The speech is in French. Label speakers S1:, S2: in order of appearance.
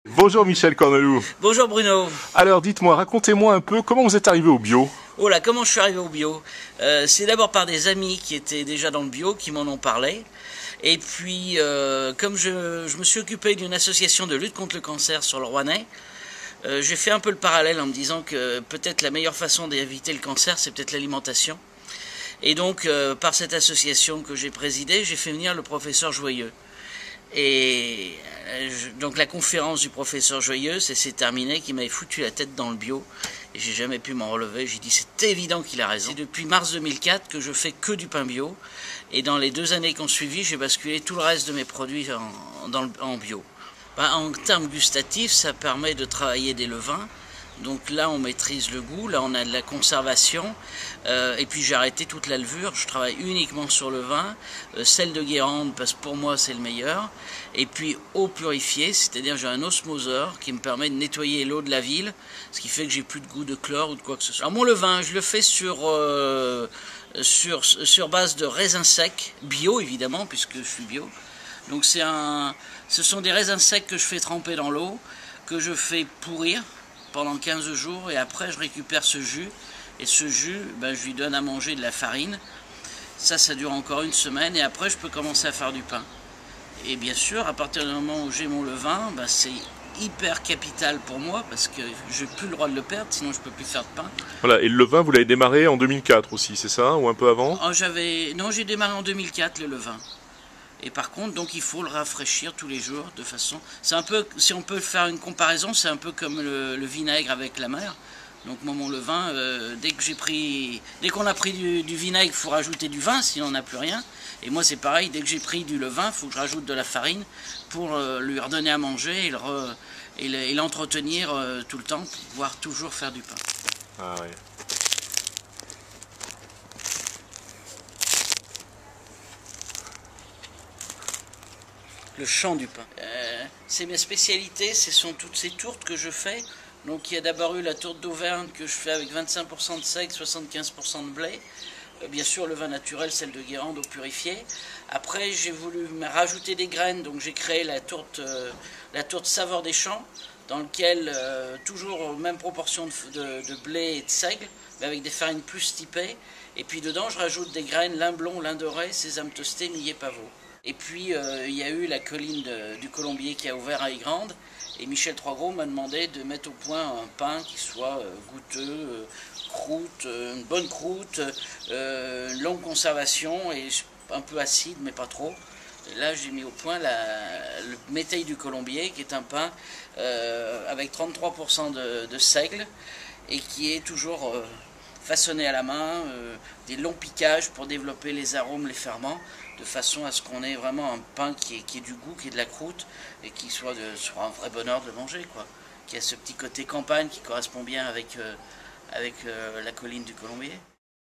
S1: Bonjour Michel Corneloup.
S2: Bonjour Bruno.
S1: Alors dites-moi, racontez-moi un peu comment vous êtes arrivé au bio.
S2: Oh là, comment je suis arrivé au bio? C'est d'abord par des amis qui étaient déjà dans le bio, qui m'en ont parlé. Et puis, comme je me suis occupé d'une association de lutte contre le cancer sur le Rouennais, j'ai fait un peu le parallèle en me disant que peut-être la meilleure façon d'éviter le cancer, c'est peut-être l'alimentation. Et donc, par cette association que j'ai présidée, j'ai fait venir le professeur Joyeux. Et donc la conférence du professeur Joyeux, c'est terminé, qui m'avait foutu la tête dans le bio. Et j'ai jamais pu m'en relever. J'ai dit c'est évident qu'il a raison. C'est depuis mars 2004 que je fais que du pain bio. Et dans les 2 années qui ont suivi, j'ai basculé tout le reste de mes produits en bio. En termes gustatifs, ça permet de travailler des levains. Donc là, on maîtrise le goût, là, on a de la conservation. Et puis j'ai arrêté toute la levure, je travaille uniquement sur le vin. Sel de Guérande, parce que pour moi, c'est le meilleur. Et puis eau purifiée, c'est-à-dire j'ai un osmoseur qui me permet de nettoyer l'eau de la ville, ce qui fait que j'ai plus de goût de chlore ou de quoi que ce soit. Alors mon levain, je le fais sur base de raisins secs, bio évidemment, puisque je suis bio. Donc ce sont des raisins secs que je fais tremper dans l'eau, que je fais pourrir pendant 15 jours, et après je récupère ce jus, et ce jus, je lui donne à manger de la farine. Ça dure encore 1 semaine, et après je peux commencer à faire du pain. Et bien sûr, à partir du moment où j'ai mon levain, c'est hyper capital pour moi, parce que je n'ai plus le droit de le perdre, sinon je ne peux plus faire de pain.
S1: Voilà, et le levain, vous l'avez démarré en 2004 aussi, c'est ça? Ou un peu avant?
S2: Non, j'ai démarré en 2004 le levain. Et par contre, donc il faut le rafraîchir tous les jours de façon. C'est un peu, si on peut faire une comparaison, c'est un peu comme le vinaigre avec la mer. Donc moi, mon levain, dès qu'on a pris du vinaigre, il faut rajouter du vin, sinon on n'a plus rien. Et moi c'est pareil, dès que j'ai pris du levain, il faut que je rajoute de la farine pour lui redonner à manger et l'entretenir tout le temps pour pouvoir toujours faire du pain.
S1: Ah ouais.
S2: Le chant du pain. C'est mes spécialités, ce sont toutes ces tourtes que je fais. Donc il y a d'abord eu la tourte d'Auvergne que je fais avec 25% de seigle, 75% de blé. Bien sûr le vin naturel, sel de Guérande, eau purifiée. Après j'ai voulu rajouter des graines, donc j'ai créé la tourte Saveur des Champs, dans lequel toujours même proportion de blé et de seigle, mais avec des farines plus typées. Et puis dedans je rajoute des graines, lin blond, lin doré, sésame toasté, millet pavot. Et puis il y a eu la colline du Colombier qui a ouvert à Aigrande, et Michel Troisgros m'a demandé de mettre au point un pain qui soit goûteux, croûte, une bonne croûte, longue conservation et un peu acide mais pas trop. Et là j'ai mis au point le métail du Colombier, qui est un pain avec 33% de seigle et qui est toujours façonné à la main, des longs piquages pour développer les arômes, les ferments, de façon à ce qu'on ait vraiment un pain qui ait du goût, qui ait de la croûte, et qui soit un vrai bonheur de manger, quoi. Qui a ce petit côté campagne qui correspond bien avec la colline du Colombier.